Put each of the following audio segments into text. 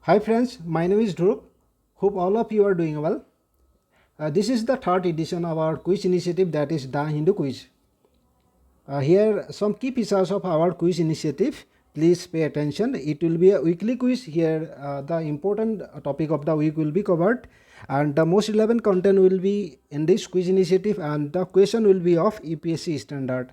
Hi friends, my name is Dhruv. Hope all of you are doing well. This is the third edition of our quiz initiative, that is the Hindu quiz. Here some key features of our quiz initiative. Please pay attention. It will be a weekly quiz. Here the important topic of the week will be covered, and the most relevant content will be in this quiz initiative, and the question will be of UPSC standard,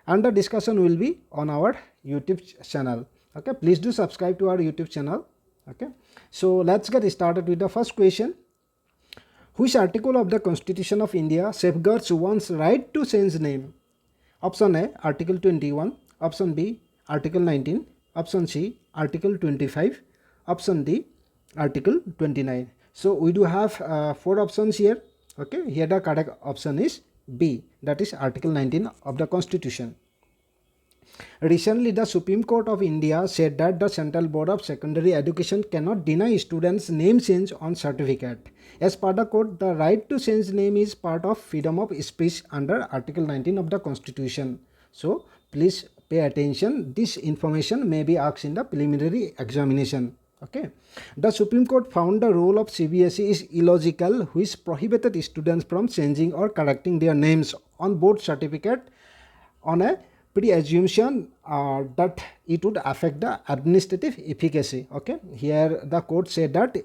and the discussion will be on our YouTube channel. Okay, please do subscribe to our YouTube channel. Okay, so let's get started with the first question. Which article of the Constitution of India safeguards one's right to change name? Option A, Article 21. Option B, Article 19. Option C, Article 25. Option D, Article 29. So we do have 4 options here. Okay, here the correct option is B, that is Article 19 of the Constitution. Recently, the Supreme Court of India said that the Central Board of Secondary Education cannot deny students name change on certificate. As per the court, the right to change name is part of freedom of speech under Article 19 of the Constitution. So, please pay attention. This information may be asked in the preliminary examination. Okay. The Supreme Court found the rule of CBSE is illogical, which prohibited students from changing or correcting their names on board certificate on a pre-assumption that it would affect the administrative efficacy. Okay, here the court said that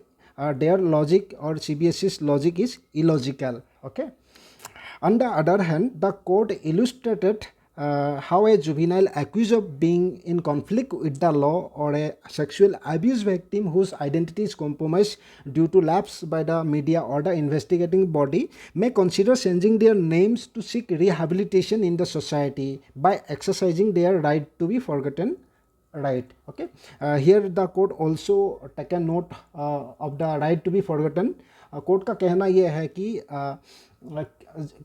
their logic or CBSE's logic is illogical. Okay, on the other hand, the court illustrated how a juvenile accused of being in conflict with the law or a sexual abuse victim whose identity is compromised due to lapse by the media or the investigating body may consider changing their names to seek rehabilitation in the society by exercising their right to be forgotten right. Okay, here the court also taken note of the right to be forgotten. Court का कहना यह है कि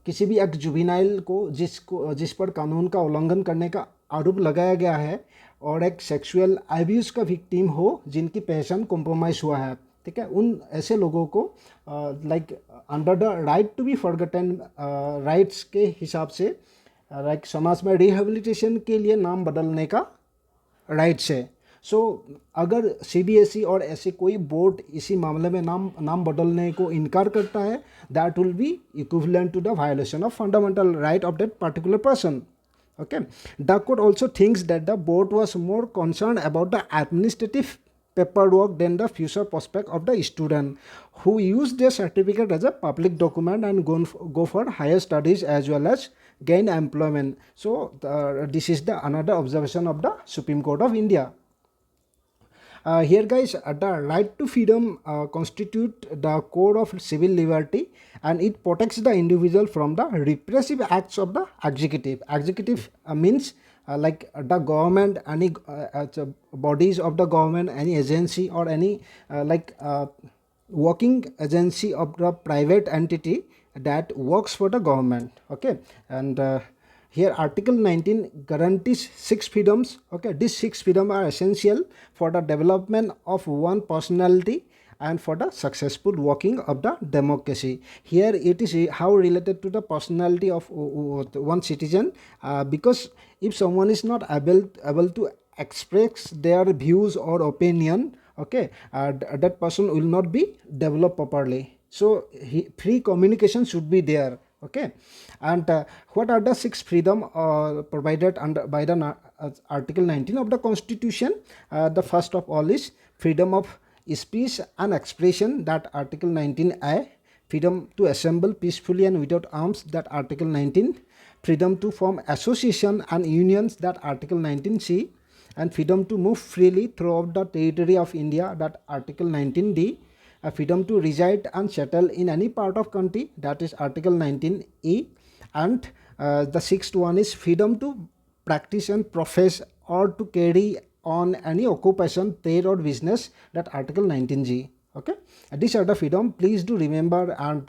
किसी भी एक juvenile को जिस पर कानून का उल्लंघन करने का आरोप लगाया गया है और एक सेक्सुअल अब्यूज़ का विक्टिम हो जिनकी पहचान कॉम्प्रोमाइज़ हुआ है, ठीक है, उन ऐसे लोगों को like under the right to be forgotten rights के हिसाब से लाइक समाज में रिहेबिलिटेशन के लिए नाम बदलने का राइट्स है. सो अगर CBSE और ऐसे कोई बोर्ड इसी मामले में नाम बदलने को इनकार करता है, that will be equivalent to the violation of fundamental right of that particular person. Okay, the court also thinks that the board was more concerned about the administrative paperwork than the future prospect of the student who use their certificate as a public document and go for higher studies as well as gain employment. So this is the another observation of the Supreme Court of India. Here guys, the right to freedom constitute the core of civil liberty, and it protects the individual from the repressive acts of the executive. Executive means like the government, any bodies of the government, any agency or any working agency of the private entity that works for the government. Okay, and here Article 19 guarantees 6 freedoms. Okay, these 6 freedoms are essential for the development of one personality and for the successful working of the democracy. Here it is how related to the personality of one citizen, because if someone is not able to express their views or opinion, okay, that person will not be developed properly. So free communication should be there. Okay, and what are the 6 freedom provided under by the Article 19 of the Constitution? The first of all is freedom of speech and expression, that Article 19A. Freedom to assemble peacefully and without arms, that Article 19. Freedom to form association and unions, that Article 19C. And freedom to move freely throughout the territory of India, that Article 19D. A freedom to reside and settle in any part of country, that is Article 19E. And the 6th one is freedom to practice and profess or to carry on any occupation, trade or business, that Article 19G. Okay, these are the freedom. Please do remember and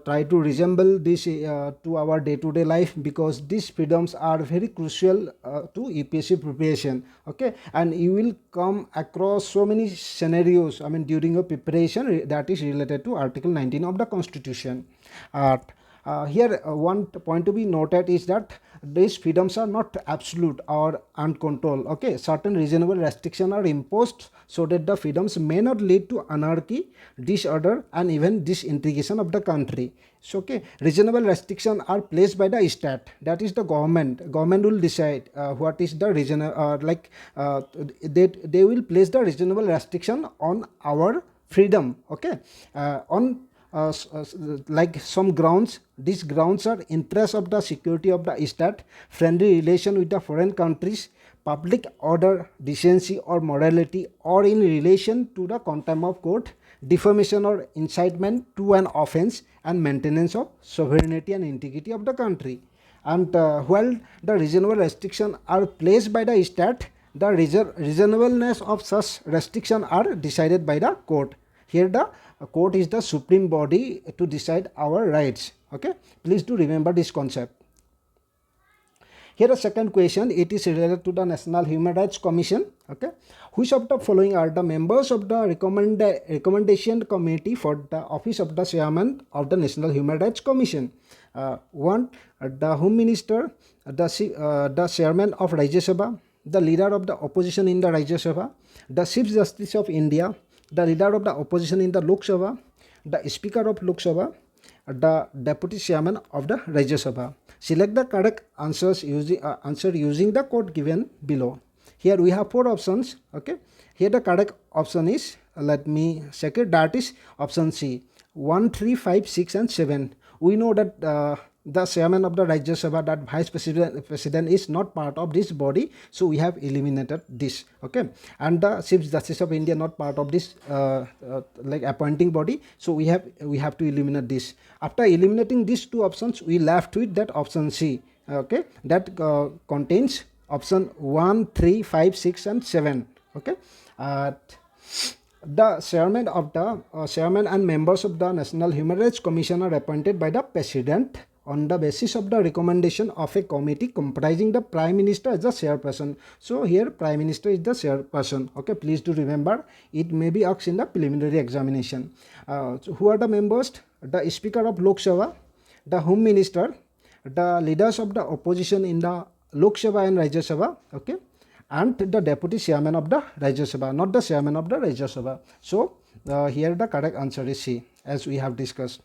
try to resemble this to our day-to-day life, because these freedoms are very crucial to UPSC preparation. Okay, and you will come across so many scenarios, I mean, during your preparation that is related to Article 19 of the Constitution. Here one point to be noted is that these freedoms are not absolute or uncontrolled. Okay, certain reasonable restrictions are imposed so that the freedoms may not lead to anarchy, disorder, and even disintegration of the country. So okay, reasonable restrictions are placed by the state, that is the government. Government will decide what is the reasonable, they will place the reasonable restriction on our freedom. Okay, on like some grounds. These grounds are interest of the security of the state, friendly relation with the foreign countries, public order, decency or morality, or in relation to the contempt of court, defamation or incitement to an offense, and maintenance of sovereignty and integrity of the country. And while the reasonable restrictions are placed by the state, the reasonableness of such restrictions are decided by the court. Here the court is the supreme body to decide our rights. Okay, please do remember this concept. Here a second question, it is related to the National Human Rights Commission. Okay, which of the following are the members of the recommendation committee for the office of the chairman of the National Human Rights Commission? One, the Home Minister, the chairman of Rajya Sabha, the leader of the opposition in the Rajya Sabha, the Chief Justice of India, the leader of the opposition in the Lok Sabha, the Speaker of Lok Sabha, the Deputy Chairman of the Rajya Sabha. Select the correct answers using the code given below. Here we have 4 options. Okay, here the correct option is, let me check it, that is option C, 1, 3, 5, 6 and 7. We know that the chairman of the Rajya Sabha, that vice president is not part of this body, so we have eliminated this. Okay, and the Chief Justice of India not part of this like appointing body, so we have to eliminate this. After eliminating these 2 options, we left with that option C. Okay, that contains option 1, 3, 5, 6 and 7. Okay, the chairman and members of the National Human Rights Commission are appointed by the President on the basis of the recommendation of a committee comprising the Prime Minister as the chairperson. So here Prime Minister is the chairperson. Okay, please do remember, it may be asked in the preliminary examination. So who are the members? The Speaker of Lok Sabha, the Home Minister, the leaders of the opposition in the Lok Sabha and Rajya Sabha. Okay, and the Deputy Chairman of the Rajya Sabha, not the Chairman of the Rajya Sabha. So here the correct answer is C, as we have discussed.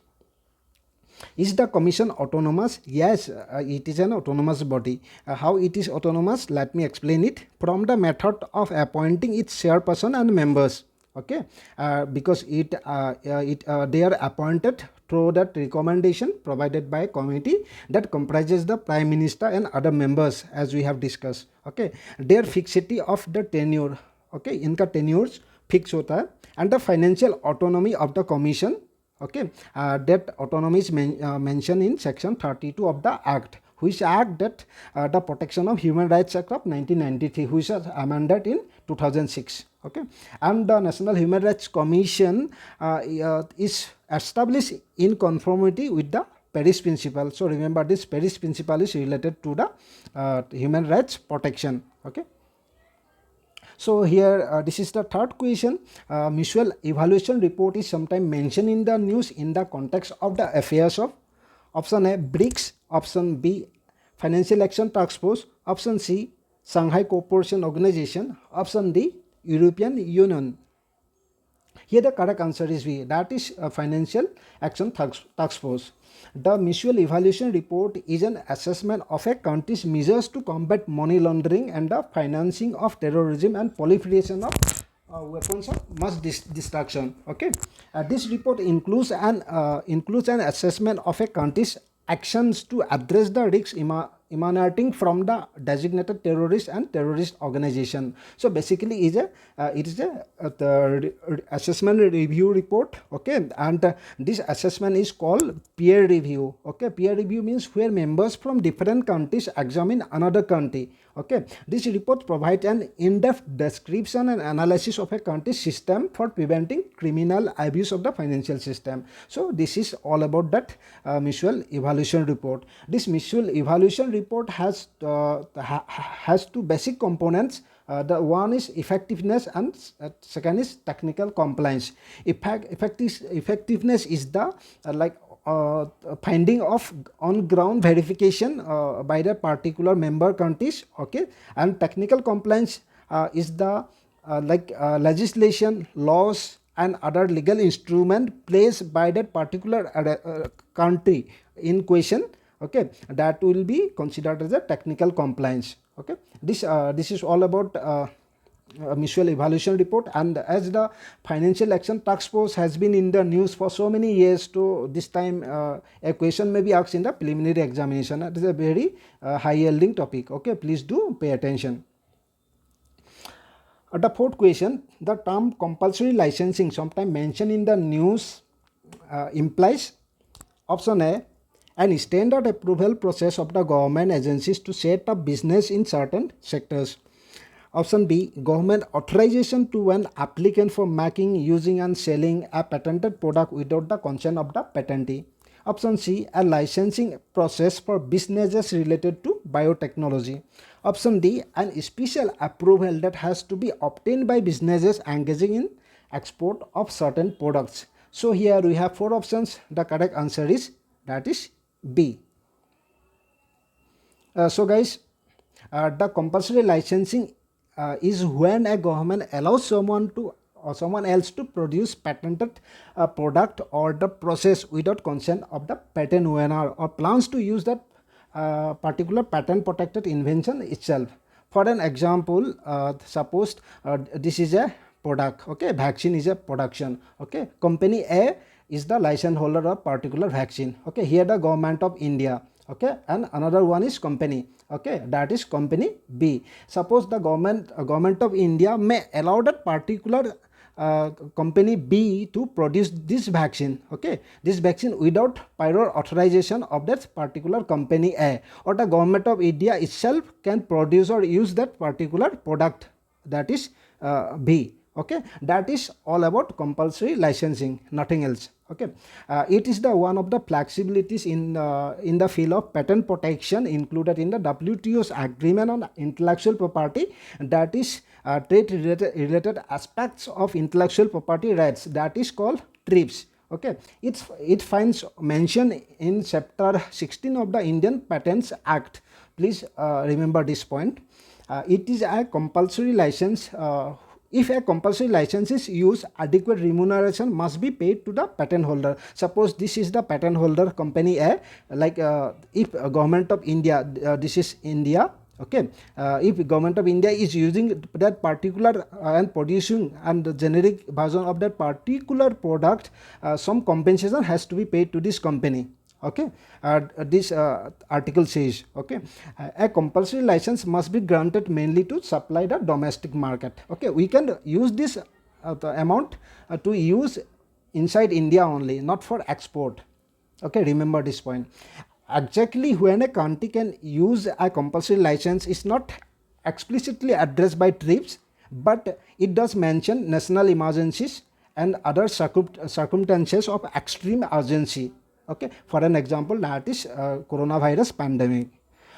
Is the commission autonomous? Yes, it is an autonomous body. How it is autonomous? Let me explain it. From the method of appointing its chairperson and members. Okay, because they are appointed through that recommendation provided by a committee that comprises the Prime Minister and other members, as we have discussed. Okay, their fixity of the tenure. Okay, इनका tenures fix होता है, and the financial autonomy of the commission. Okay, that autonomy is mentioned in section 32 of the act, which act that the Protection of Human Rights Act of 1993, which was amended in 2006. Okay, and the National Human Rights Commission is established in conformity with the Paris Principle. So remember, this Paris Principle is related to the human rights protection. Okay. So here this is the third question. Mutual evaluation report is sometimes mentioned in the news in the context of the affairs of option A, BRICS, option B, Financial Action Task Force, option C, Shanghai Cooperation Organization, option D, European Union. Here the correct answer is B, that is Financial Action Task Force. The mutual evaluation report is an assessment of a country's measures to combat money laundering and the financing of terrorism and proliferation of weapons of mass destruction. Okay, this report includes an assessment of a country's actions to address the risks emanating from the designated terrorist and terrorist organization. So basically it is the assessment review report. Okay, and this assessment is called peer review. Okay, peer review means where members from different countries examine another country. Okay, this report provides an in-depth description and analysis of a country's system for preventing criminal abuse of the financial system. So this is all about that mutual evaluation report. This mutual evaluation report has two basic components. The one is effectiveness and second is technical compliance. Effectiveness is the finding of on ground verification by the particular member countries. Okay, and technical compliance is the legislation, laws and other legal instrument placed by that particular country in question. Okay, that will be considered as a technical compliance. Okay, this is all about mutual evaluation report. And as the financial action task force has been in the news for so many years, so this time a question may be asked in the preliminary examination. It is a very high yielding topic. Okay, please do pay attention. The fourth question, the term compulsory licensing sometime mentioned in the news implies option A, an standard approval process of the government agencies to set up business in certain sectors. Option B, government authorization to an applicant for making, using and selling a patented product without the consent of the patentee. Option C, a licensing process for businesses related to biotechnology. Option D, an special approval that has to be obtained by businesses engaging in export of certain products. So here we have four options. The correct answer is, that is B. So guys, the compulsory licensing is when a government allows someone to or someone else to produce patented product or the process without consent of the patent owner, or plans to use that particular patent protected invention itself. For an example, suppose this is a product. Okay, vaccine is a production. Okay, company A is the license holder of particular vaccine. Okay, here the government of India. Okay, and another one is company. Okay, that is company B. Suppose the government of India may allow that particular company B to produce this vaccine. Okay, this vaccine without prior authorization of that particular company A, or the government of India itself can produce or use that particular product, that is B. Okay, that is all about compulsory licensing, nothing else. Okay, it is the one of the flexibilities in the field of patent protection included in the WTO's agreement on intellectual property, that is trade related aspects of intellectual property rights, that is called TRIPS. Okay, it finds mention in chapter 16 of the Indian Patents Act. Please remember this point. It is a compulsory license. If a compulsory license is used, adequate remuneration must be paid to the patent holder. Suppose this is the patent holder company A, like if government of India, this is India. Okay, if government of India is using that particular and producing and the generic version of that particular product, some compensation has to be paid to this company. Okay, this article says, okay, a compulsory license must be granted mainly to supply the domestic market. Okay, we can use this the amount to use inside India only, not for export. Okay, remember this point. Exactly when a country can use a compulsory license is not explicitly addressed by TRIPS, but it does mention national emergencies and other circumstances of extreme urgency. Okay, for an example, that is coronavirus pandemic,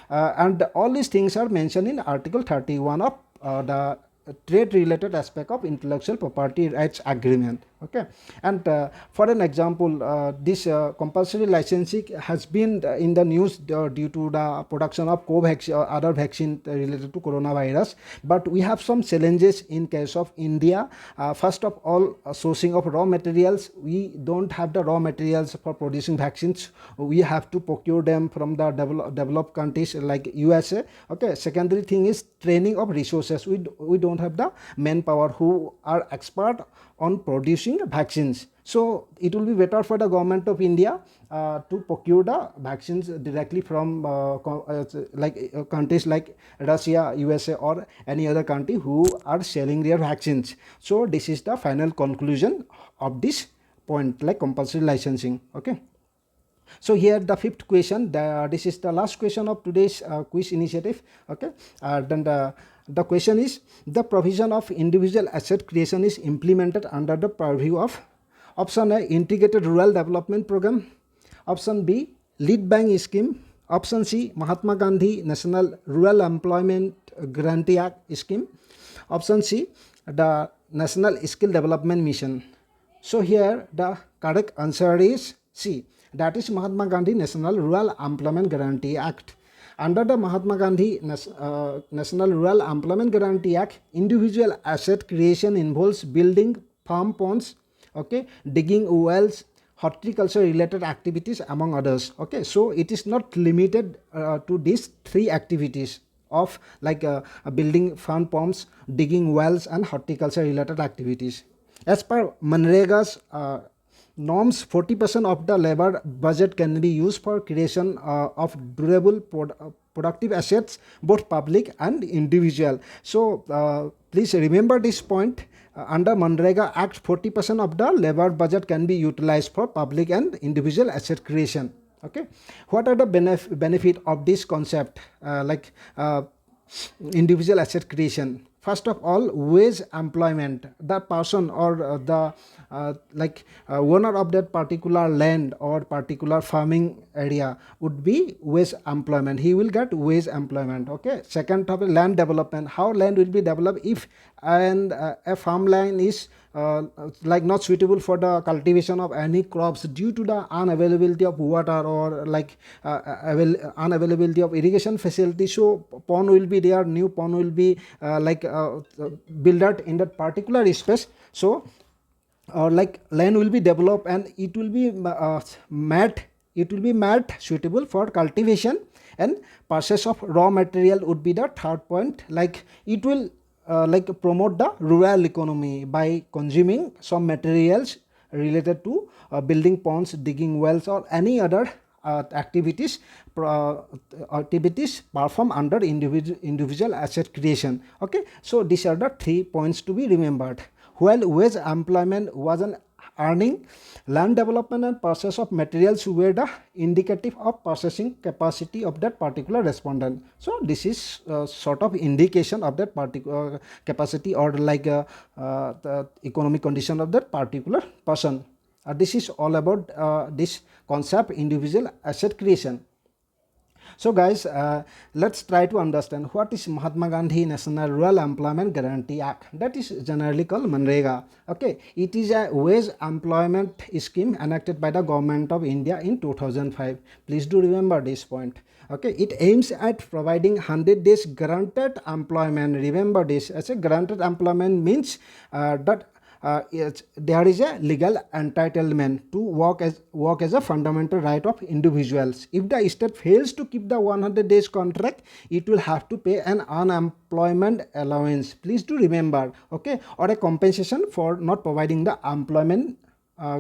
and all these things are mentioned in Article 31 of the trade related aspect of intellectual property rights agreement. Okay, and for an example, this compulsory licensing has been in the news due to the production of Covaxin or other vaccine related to coronavirus. But we have some challenges in case of India. First of all, sourcing of raw materials. We don't have the raw materials for producing vaccines. We have to procure them from the developed countries like USA. Okay, secondary thing is training of resources. We don't have the manpower who are expert on producing vaccines. So it will be better for the government of India to procure the vaccines directly from countries like Russia, USA or any other country who are selling their vaccines. So this is the final conclusion of this point, like compulsory licensing. Okay. So here the fifth question, this is the last question of today's quiz initiative. Okay, then the question is, the provision of individual asset creation is implemented under the purview of option A, integrated rural development program, option B, lead bank scheme, option C, Mahatma Gandhi National Rural Employment Guarantee Act scheme, option C, the National Skill Development Mission. So here the correct answer is C, that is Mahatma Gandhi National Rural Employment Guarantee Act. Under the Mahatma Gandhi National Rural Employment Guarantee Act, individual asset creation involves building farm ponds, okay, digging wells, horticulture related activities, among others. Okay, so it is not limited to these three activities of like building farm ponds, digging wells, and horticulture related activities. As per MNREGA's norms, 40% of the labor budget can be used for creation of durable productive assets, both public and individual. So please remember this point. Under MNREGA Act, 40% of the labor budget can be utilized for public and individual asset creation. Okay, what are the benefit of this concept, individual asset creation? First of all, wage employment. The person or the owner of that particular land or particular farming area would be wage employment. He will get wage employment. Okay. Second topic, land development. How land will be developed if a farmland is not suitable for the cultivation of any crops due to the unavailability of water or unavailability of irrigation facility. So pond will be there, new pond will be built in that particular space. So land will be developed and it will be made suitable for cultivation, and purchase of raw material would be the third point. It will promote the rural economy by consuming some materials related to building ponds, digging wells, or any other activities performed under individual asset creation. Okay, so these are the 3 points to be remembered. While wage employment was an earning, land development and purchase of materials were the indicative of purchasing capacity of that particular respondent. So this is sort of indication of that particular capacity or the economic condition of that particular person. This is all about this concept, individual asset creation. So guys, let's try to understand what is Mahatma Gandhi National Rural Employment Guarantee Act, that is generally called MNREGA. Okay, it is a wage employment scheme enacted by the government of India in 2005. Please do remember this point. Okay, it aims at providing 100 days guaranteed employment. Remember this, as a guaranteed employment means that there is a legal entitlement to work as a fundamental right of individuals. If the state fails to keep the 100 days contract, it will have to pay an unemployment allowance. Please do remember, okay, or a compensation for not providing the employment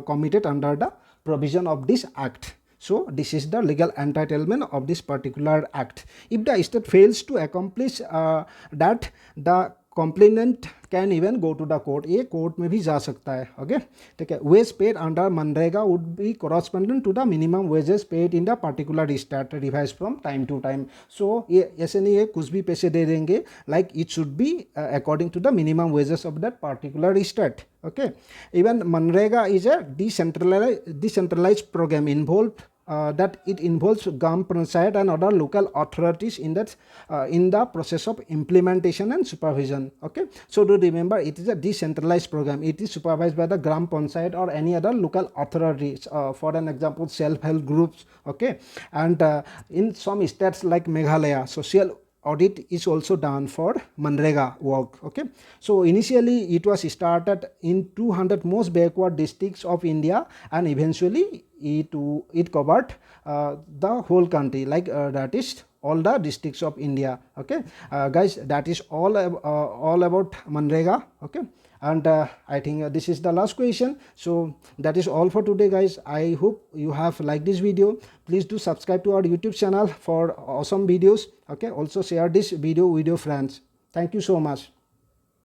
committed under the provision of this act. So this is the legal entitlement of this particular act. If the state fails to accomplish that, the complainant can even go to the court. ये court में भी जा सकता है. Okay, ठीक है. Wage paid under MNREGA would be corresponding to the minimum wages paid in the particular state, revised from time to time. So ये ऐसे नहीं है कुछ भी पैसे दे देंगे. Like it should be according to the minimum wages of that particular state. Okay. Even MNREGA is a decentralized program involved. That it involves Gram Panchayat and other local authorities in that in the process of implementation and supervision. Okay, so do remember, it is a decentralized program. It is supervised by the Gram Panchayat or any other local authorities. For an example, self-help groups. Okay, and in some states like Meghalaya, social audit is also done for MNREGA work. Okay, so initially it was started in 200 most backward districts of India, and eventually it covered the whole country, that is all the districts of India. Okay, guys, that is all about MNREGA. Okay, and I think this is the last question. So that is all for today, guys. I hope you have liked this video. Please do subscribe to our YouTube channel for awesome videos. Okay, also share this video with your friends. Thank you so much.